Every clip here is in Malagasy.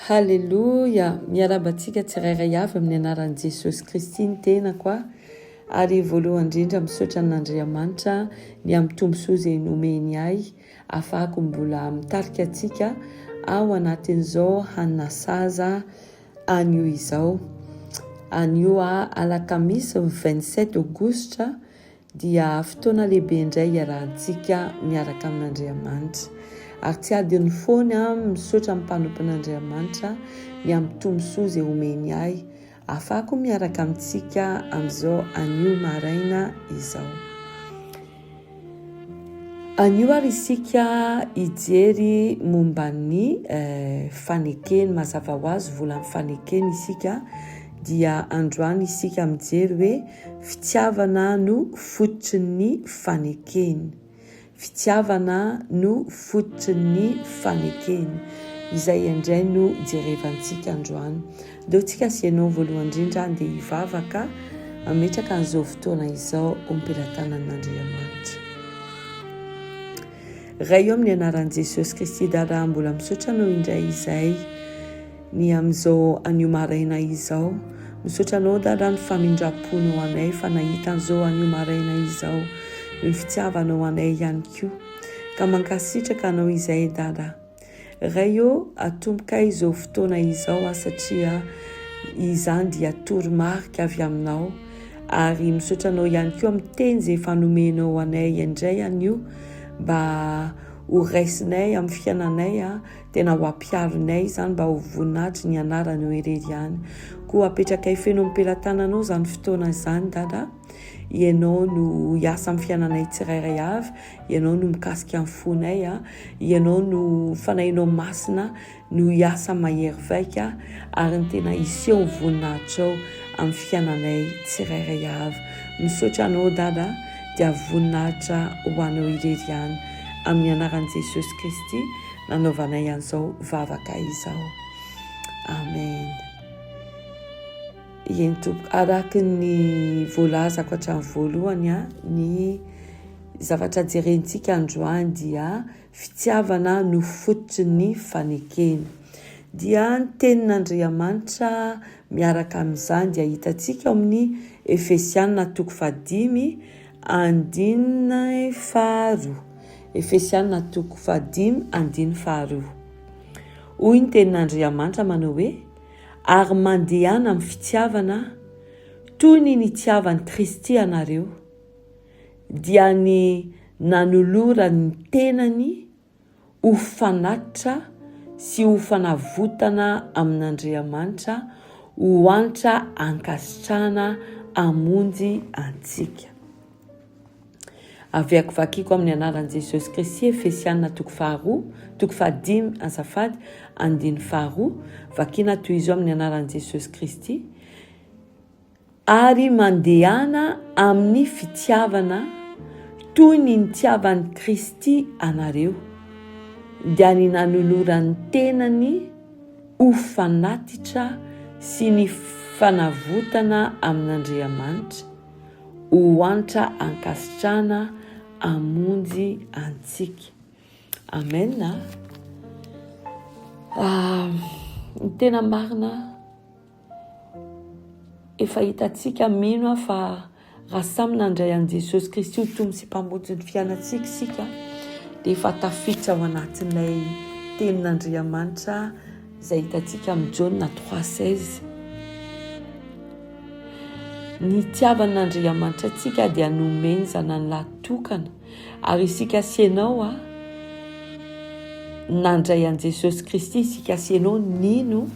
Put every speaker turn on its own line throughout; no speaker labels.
Halleloja, miarabantsika tsirairay avy amin'ny anaran'i Jesosy Kristy ny tenako a. Ary voalohany indrindra misaotra n'Andriamanitra ny amin'ny tombosoa izay nomeny ahy ahafahako mbola mitarika antsika ao anatin'izao hanasaza anio izao. Anio alakamisy 27 aogositra dia fotoana lehibe indray iarahantsika miaraka amin'Andriamanitra. Ary tsy adiny foana misaotra amin'ny mpanompon'Andriamanitra ny amin'ny tombosoa izay omeny ahy ahafahako miaraka amintsika amin'izao anio maraina izao. Anio ary isika hijery momba ny fanekeny mazava ho azy volan'ny fanekeny isika dia androany isika mijery hoe fitiavana no fototry ny fanekeny. Fitiavana no fototry ny fanekeny. Izay indray no jerevantsika androany. Deo tsika sianao voalohany indrindra andeha hivavaka ametraka an'izao fotoana izao ompelantanan'Andriamanitra. Ray eo amin'ny anaran'i Jesosy Kristy dada mbola misaotra anao indray izay ny amin'izao anio maraina izao. Misaotra anao dada ny famindraponao anay fa nahita an'izao anio maraina izao. Ny fitiavanao anay ihany koa ka mankasitraka anao izay dada. Ray eo atomboka izao fotoana izao satria izany dia toromarika avy aminao ary misaotra anao ihany koa amin'ny teny izay fanomenao anay indray anio mba ho raisinay amin'ny fiainanay tena ho ampiarinay izany mba ho voninahitry ny anaranao irery ihany. Koa apetraka ifenao ampelantananao izany fotoana izany dada. Ianao no hiasa amin'ny fiainanay tsirairay avy, ianao no mikasika amin'ny fonay, ianao no fanahinao masina no hiasa mahery vaika ary ny tena hiseho ny voninahitrao amin'ny fiainanay tsirairay avy. Misaotra anao dada dia voninahitra ho anao irery ihany amin'ny anaran'i Jesosy Kristy nanaovanay an'izao vavaka izao. Amen. Araky ny voalazako hatramin'ny voalohany ny zavatra jerentsika androany dia fitiavana no fototry ny fanekeny. Dia ny tenin'Andriamanitra miaraka amin'izany dia hitantsika amin'ny Efesiana 5:5 andininy faharoa. Efesiana 5:5 andininy faharoa. Hoy ny tenin'Andriamanitra manao hoe ary mandehana amin'ny fitiavana toy ny nitiavan'i Kristy anareo dia ny nanolora ny tenany ho fanatitra sy ho fanavotana amin'Andriamanitra ho antra ankasitrahana amonjy antsika. Aveako vakiko amin'ny anaran'i Jesosy Kristy Efesiana 5:5 azafady andininy faharoa vakina toy izao amin'ny anaran'i Jesosy Kristy. Ary mandehana amin'ny fitiavana toy ny nitiavan'i Kristy anareo dia ny nanolora ny tenany ho fanatitra sy ny fanavotana amin'Andriamanitra ho antra ankasitrahana amonjy antsika. Amen. Ny tena marina efa hitantsika mino fa raha samy nandray an'i Jesosy Kristy ho tombo sy mpamonjy ny fiainantsika isika dia efa tafiditra ao anatin'ilay tenin'Andriamanitra izay hitantsika amin'ny Jaona 3:16. Ny tiavan'Andriamanitra antsika dia nomeny zanany tokana ary isika sianao nandray an'i Jesosy Kristy isika sianao nino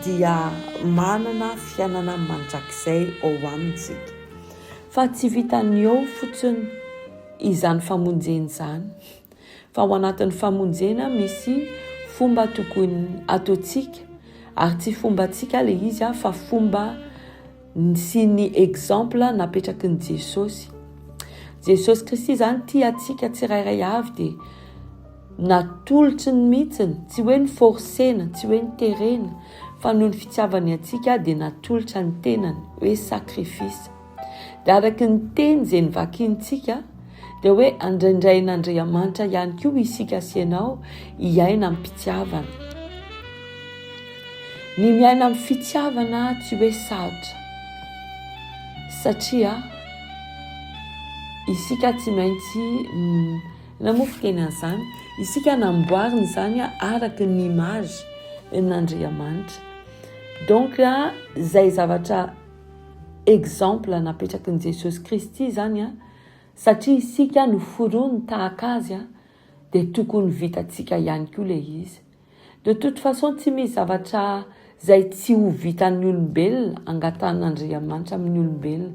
dia manana fiainana mandrakizay ao amintsika. Fa tsy vitany eo fotsiny izany famonjena izany fa ao anatin'ny famonjena misy fomba tokony ataontsika ary tsy fombantsika le izy fa fomba sy ny exemple napetraky ny Jesosy. Jesosy Kristy izany tia antsika tsirairay avy dia natolotry ny mitsiny, tsy hoe ny forsena, tsy hoe ny terena, fa noho ny fitiavany antsika dia natolotra ny tenany hoe sakrifisy. Dia araky ny teny izay nivakintsika dia hoe andraindrain'Andriamanitra ihany koa isika sianao hiaina amin'ny mpitiavana. ny miaina amin'ny fitiavana tsy hoe sarotra satria isika tsy maintsy namofo teny an'izany isika namboarina izany araka ny image n'Andriamanitra. Donc zay zavatra exemple napetraky ny Jesosy Kristy zany satria isika no forony tahaka azy dia tokony vitantsika ihany koa le izy. De toute façon tsy misy zavatra zay tsy ho vitan'ny olombelona angatan'Andriamanitra amin'ny olombelona.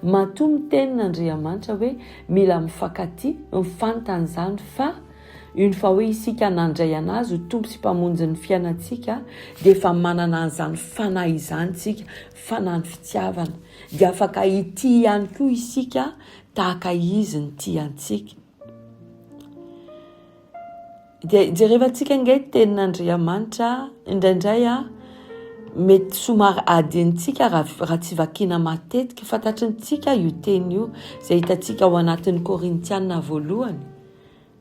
Matoa mitenin'Andriamanitra hoe mila mifankatia mifantany izany fa une fois hoe isika nandray anazy ho tompo sy mpamonjy ny fiainantsika dia efa manana an'izany fanahy izany tsika, fanahy ny fitiavana. Dia afaka ity ihany koa isika tahaka izy ny tiantsika. Dia jerevantsika inge tenin'Andriamanitra indraindray mety somary adintsika raha tsy vakiana matetika fantatrintsika io teny io izay hitantsika ao anatin'ny Korintiana voalohany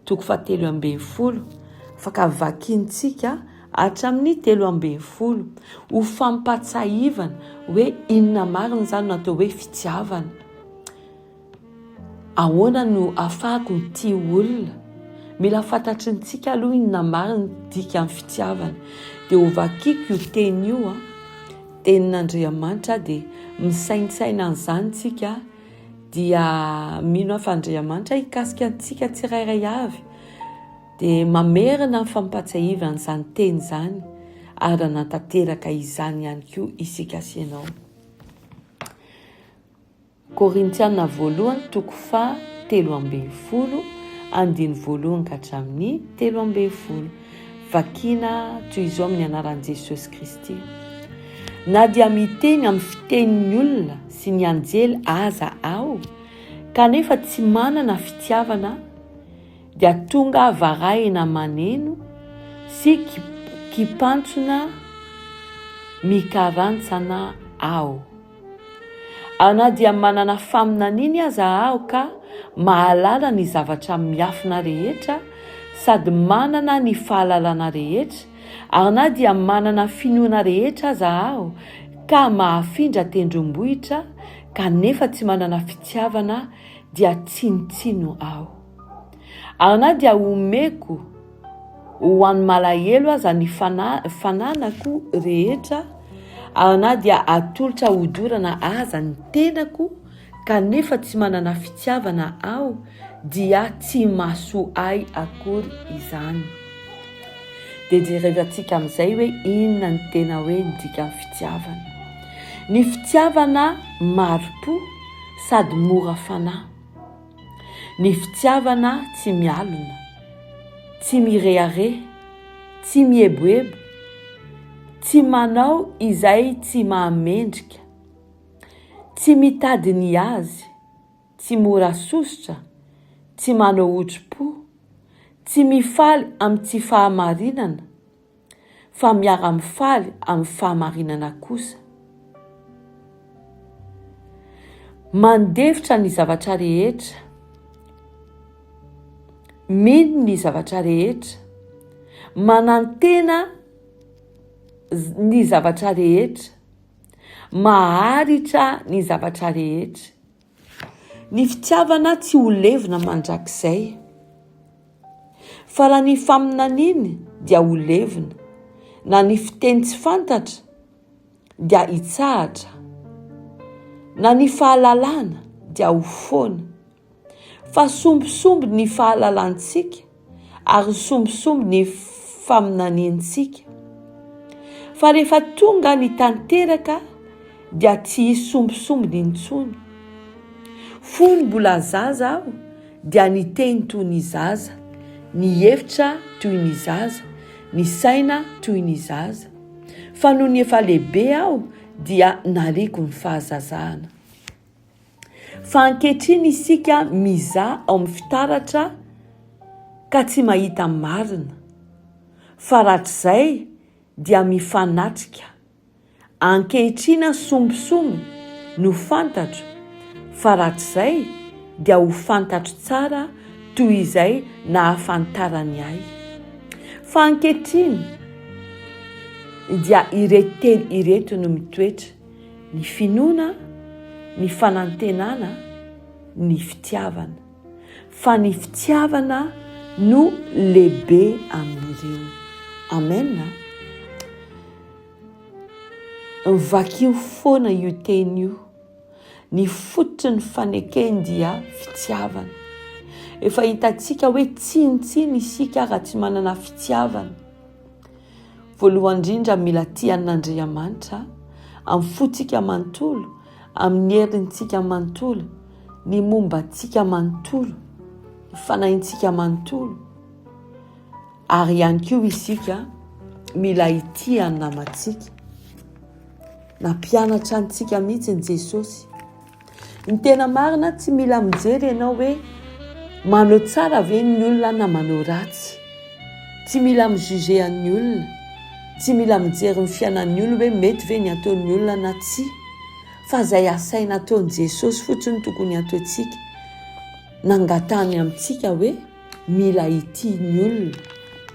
3:10 afaka vakiantsika hatramin'ny 3:10 ho fampatsahivana hoe inona marina izany natao hoe fitiavana. Ahoana no afahako ny tia olona? Mila fantatrintsika aloha inona marina dika amin'ny fitiavana. Dia ho vakiako io teny io tenin'Andriamanitra dia misaintsaina an'izany tsika dia mino fa Andriamanitra hikasika antsika tsirairay avy dia mamerina ny fampatsahivana izany teny izany ary natateraka izany ihany koa isika sy ianao. Korintiana voalohany 3:13 andiny voalohany ka hatramin'ny 13 vakiana toy izao amin'ny anaran'i Jesosy Kristy. Na dia miteny amin'ny fitenin'ny olona sy ny anjely aza aho kanefa tsy manana fitiavana dia tonga varahina maneno sy kipantsona mikarantsana aho. Na dia manana faminaniny aza aho ka mahalala ny zavatra miafina rehetra sady manana ny fahalalana rehetra ary na dia manana finoana rehetra aza aho ka mahafindra tendrombohitra kanefa tsy manana fitiavana dia tsinotsino aho. Ary na dia omeko ho an'ny malahelo aza ny fananako rehetra ary na dia atolotra hodorana aza ny tenako kanefa tsy manana fitiavana aho dia tsy mahasoa ahy akory izany. Dia jerevantsika amin'izay hoe inona ny tena hoe ndika amin'ny fitiavana. Ny fitiavana maro-po sady mora fanahy. Ny fitiavana tsy mialona, tsy mirehare, tsy mieboebo, tsy manao izay tsy mahamendrika, tsy mitady ny azy, tsy mora sositra, tsy manao otro-po, tsy mifaly amin'ny tsy fahamarinana, fa miara-mifaly amin'ny fahamarinana kosa. Mandefitra ny zavatra rehetra, mino ny zavatra rehetra, manantena ny zavatra rehetra, maharitra ny zavatra rehetra. Ny fitiavana tsy ho levina mandrakizay fa raha ny faminaniny dia ho levina, na ny fiteny tsy fantatra dia hitsahatra, na ny fahalalana dia ho foana, fa sombisomby ny fahalalantsika ary sombisomby ny faminanintsika. Fa rehefa tonga ny tanteraka dia tsy sombisomby ny intsony. Fony mbola zaza aho dia ny teny toy ny zaza, ny hevitra toy ny zaza, ny saina toy ny zaza. Fa noho ny efa lehibe aho dia nariako ny fahazazahana. Fa ankehitriny isika mizaha ao amin'ny fitaratra ka tsy mahita marina, fa ratr'izay dia mifanatrika. Ankehitriny sombisomby no fantatro, fa ratr'izay dia ho fantatro tsara toy izay nahafantarany ahy. Fa ankehitriny dia ireto no mitoetra: ny finoana, ny fanantenana, ny fitiavana. Fa ny fitiavana no lehibe amin'ireo. Amen. Vakio foana io teny io. Ny fototry ny fanekeny dia fitiavana. Efa hitantsika hoe tsinitsiny isika raha tsy manana fitiavana. Voalohany indrindra mila tian'Andriamanitra amin'ny fotsika manontolo, amin'ny herintsika manontolo, ny mombantsika manontolo, ny fanahintsika manontolo. Ary ihany koa isika mila itia ny namantsika. Nampianatra antsika mihitsy ny Jesosy. Ny tena marina tsy mila mijery ianao hoe manao tsara ve ny olona na manao ratsy. Tsy mila mijuge ny olona. Tsy mila mijery ny fiainan'ny olona hoe mety ve ny ataon'ny olona na tsy. Fa izay asaina ataon'i Jesosy fotsiny tokony ataontsika. Nangatany amintsika hoe mila itia ny olona.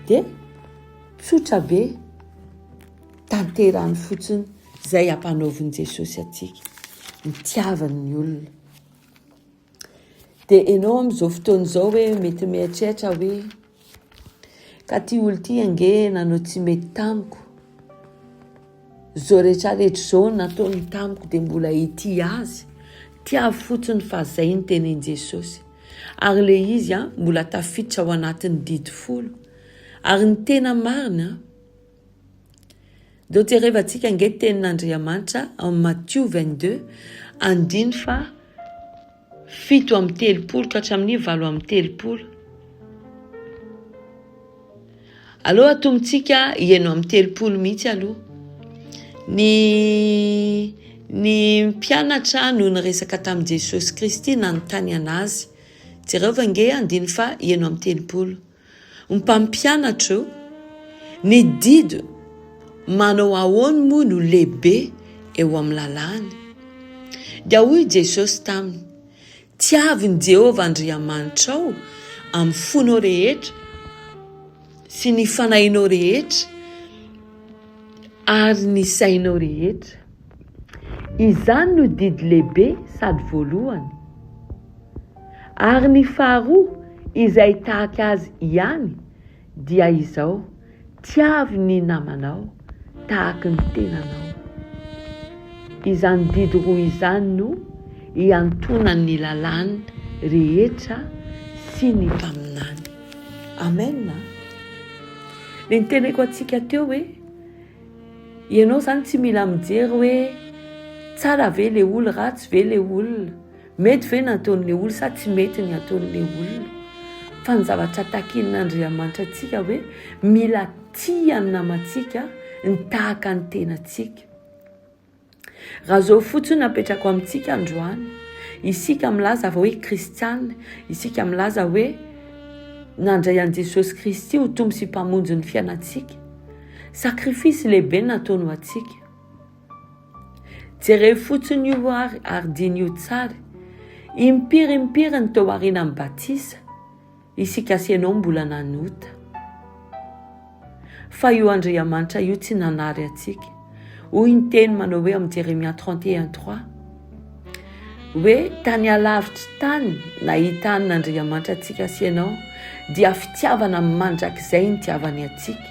Dia tsotra be tanterany fotsiny izay ampanaovin'i Jesosy atsika. Mitiavan'ny olona. Dia ianao amin'izao fotoana izao hoe mety mieritreritra hoe ka ty olo ty ange nanao tsy mety tamiko. Zao rehetrarehetra izao nataony tamiko dia mbola ity azy. Tiavy fotsiny fa izay ny tenin'i Jesosy. Ary le izy mbola tafiditra ao anatin'ny didy folo. Ary ny tena marina do terevantsika ange tenin'Andriamanitra amin'ny Matthieu 22 andiny fa 7:30 ka hatramin'ny 8:30. Aloha atomitsika ieno amin'ny 30 mihitsy aloha. Ny mpianatra no niresaka tamin'i Jesosy Kristy nanontany anazy. Jereo ange andiny fa ieno amin'ny 30. Ny mpampianatra ny didy manao ahoany moa no lehibe eo amin'ny lalàny. Dia hoy Jesosy taminy: tiavin Jehovah Andriamanitra ao amin'ny fonao rehetra sy ny fanahinao rehetra ary ny sainao rehetra. Izany no didy lehibe sady voalohany. Ary ny faharoa izay tahaka azy ihany dia izao: tiavy ny namanao tahaka ny tenanao. Izany didy roa izany no iantonan'ny lalàny rehetra sy ny mpaminany. Amen. Le niteneko antsika teo hoe ianao zany tsy mila mijery hoe tsara ve le olo, ratsy ve le olona, mety ve nataon'le olo sa tsy mety ny ataon'le olona. Fa ny zavatra takin'Andriamanitra antsika hoe mila tia ny namantsika ny tahaka ny tenantsika. Raha zao fotsiny apetrako amintsika androany, isika milaza hoe kristiana, isika milaza hoe nandray an Jesosy Kristy ho tombo sy mpamonjy ny fiainantsika. Sakrifisy lehibe nataony ho antsika. Jereo fotsiny io ary diny io tsara. Impiry ny tao aoriana amin'ny batisa, isika sy ianao mbola nanota. Fa io Andriamanitra io tsy nanary antsika. Hoy ny teny manao hoe amin'ny Jeremia 31:3 hoe tany alavitra tany nahitan'Andriamanitra antsika sy ianao dia fitiavana mandrakizay ny tiavany antsika.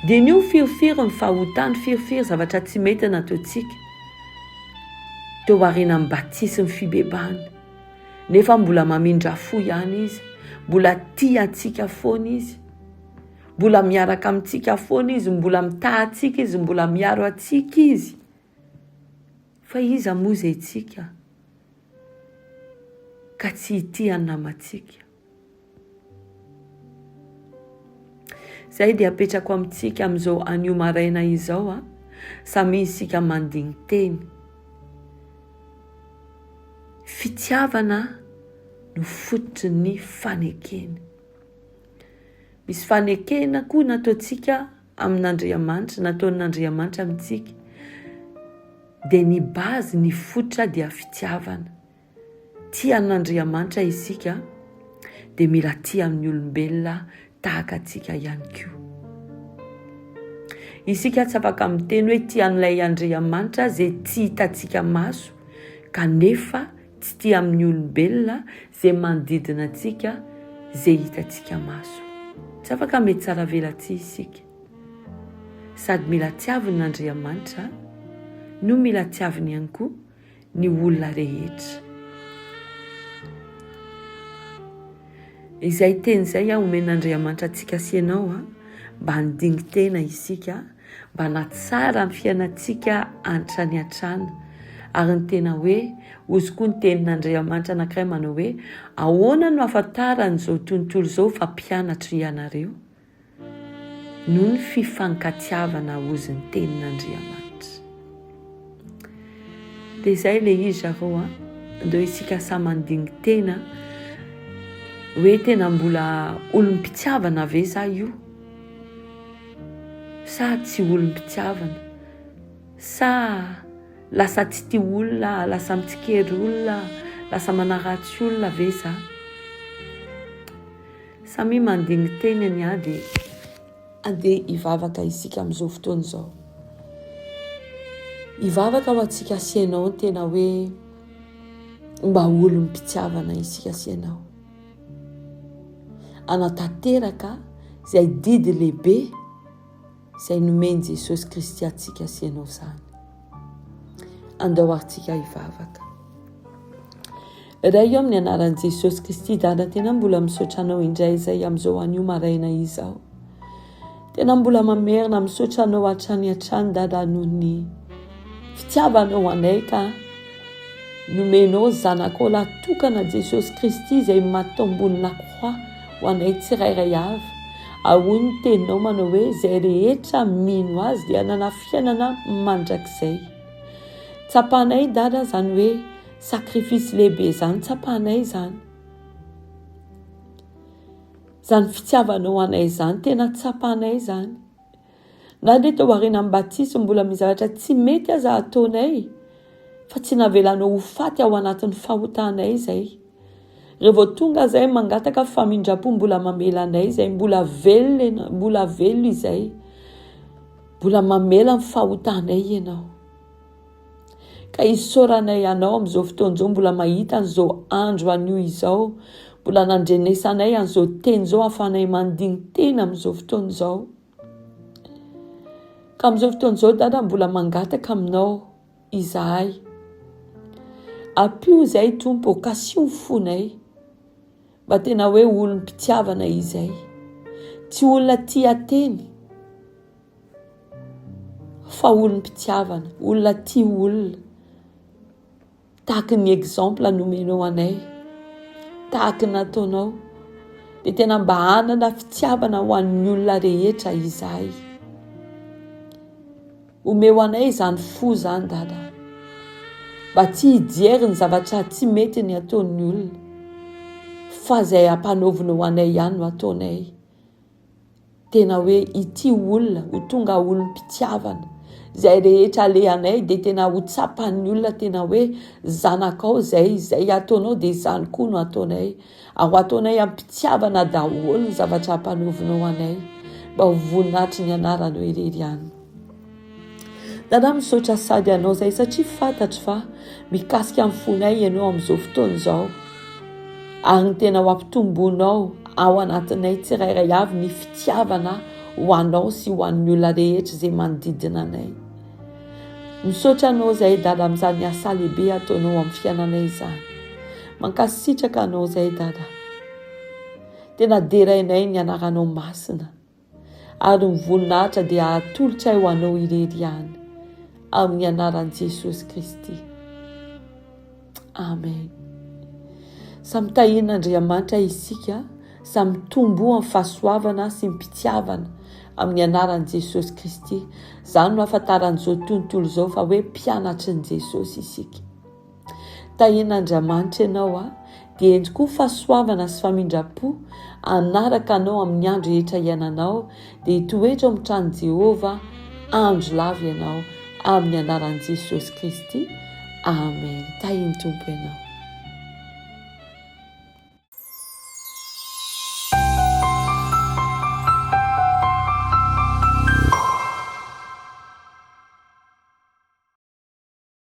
Dia nio firifiro ny fahotany, firifiro zavatra tsy mety nataontsika. Tao aoriana amin'ny batisa ny fibebahana. Nefa mbola mamindra fo ihany izy. Mbola tia antsika foana izy. Mbola miaraka amintsika foana izy, mbola mitaha antsika izy, mbola miaro antsika izy. Fa iza moa izay tsika ka tsy tia ny namantsika. Zay dia apetrako amintsika amin'izao anio maraina izao, samy isika mandiny teny. Fitiavana no fototry ny fanekena. Misy fanekena koa nataontsika amin'Andriamanitra, nataon'Andriamanitra amintsika. Dia ny bazy, ny fototra dia fitiavana. Tian'Andriamanitra isika dia mila tia amin'ny olombelona tahaka antsika ihany koa. Isika tsy afaka miteny hoe tian'ilay Andriamanitra zay tsy hitantsika maso, kanefa tsy tia amin'ny olombelona zay manodidina antsika zay hitantsika maso. Tsy afaka mety tsara velatsi isika. Sady mila tiavin'Andriamanitra no mila tiaviny ihany koa ny olona rehetra. Izay teny izay omen'Andriamanitra antsika sy ianao mba handingy tena isika, mba hanatsara ny fiainantsika hatrany hatrany. Ary ny tena hoe, ozy koa ny tenin'Andriamanitra anankiray manao hoe, ahoana no ahafantarany izao tontolo izao fa mpianatra ianareo? Noho ny fifankatiavana ozy ny tenin'Andriamanitra. Dia izay ilay izy zareo ndao isika samy mandingy tena, hoe tena mbola olom-pitiavana ve za io? Sa tsy olom-pitiavana? Sa lasa tsy tia olona, lasa mitsikery olona, lasa manaratsy olona ve za? Samy mandingy tena ny dia andeha hivavaka isika amin'izao fotoana izao. Hivavaka ho antsika sy ianao tena hoe mba olom-pitiavana isika sy ianao. Anatanteraka izay didy lehibe izay nomeny Jesosy Kristy antsika sy ianao izany. Andao antsika hivavaka. Raha io amin'ny anaran'i Jesosy Kristy Dada, tena mbola misaotra anao indray izay amin'izao anio maraina izao. Tena mbola mamerina misaotra anao hatrany hatrany Dada noho ny fitiavanao anay ka nomenao zanakao latokana Jesosy Kristy izay maty tao ambonina croix ho anay tsirairay avy. Ahoy ny teninao manao hoe izay rehetra mino azy dia hanana fiainana mandrakizay. Tsapanay Dada zany hoe sakrifisy lehibe zany, tsapanay zany. Zany fitiavanao anay zany, tena tsapanay zany. Na dia tao aoriana amin'ny batisy mbola mizavatra tsy mety aza ataonay, fa tsy navelanao ho faty ao anatin'ny fahotanay izay. Rehefa tonga izay mangataka famindrapo mbola mamela anay izay, mbola velona izay, mbola mamela ny fahotanay ianao. Ka isaoranay anao amin'izao fotoana izao, mbola mahita an'izao andro anio izao, mbola nandrenesanay an'izao teny izao ahafahanay mandingy tena amin'izao fotoana izao. Ka amin'izao fotoana izao Dada mbola mangataka aminao izahay. Ampio izay Tompo, okasio fonay, mba tena hoe olom-pitiavana izay. Tsy olona tia teny, fa olom-pitiavana, olona tia olona. Tahaka ny exemple nomenao anay, tahaka nataonao, dia tena mba hanana fitiavana ho an'ny olona rehetra izahay. Omeo anay izany fo zany Dada, mba tsy hijery ny zavatra tsy mety ny ataon'ny olona, fa izay ampanaovinao anay ihany no ataonay. Tena hoe ity olona ho tonga olom-pitiavana, izay rehetra alehanay dia tena ho tsapan'ny olona, tena hoe zanakao izay ataonao dia izany koa no ataonay. Aho ataonay ampitiavana daholo ny zavatra ampanaovinao anay, mba ho voninahitry ny anaranao irery ihany. Dada misaotra sady anao izay satria fantatro fa mikasika amin'ny fonay ianao amin'izao fotoana izao. Ary ny tena ho ampitomboinao ao anatinay tsirairay avy ny fitiavana ho anao sy ho an'ny olona rehetra izay manodidina anay. Misaotra anao izay Dada amin'izany asa lehibe ataonao amin'ny fiainanay izany. Mankasitraka anao izay Dada. Tena derainay ny anaranao masina. Ary ny voninahitra dia atolotra ho anao irery ihany. Amin'ny anaran'i Jesosy Kristy. Amen. Samy tahin'Andriamanitra isika, samy tombo amin'ny fahasoavana sy ny mpitiavana amin'ny anaran'i Jesosy Kristy. Izany no ahafantaran'izao tontolo izao fa hoe mpianatry ny Jesosy isika. Tahin'Andriamanitra ianao dia endriko ho fahasoavana sy famindrapo anaraka anao amin'ny andro rehetra iainanao, dia hitoetra ao amin'ny trano Jehova andro lava ianao amin'ny anaran'i Jesosy Kristy. Amen. Tahiny Tompo ianao.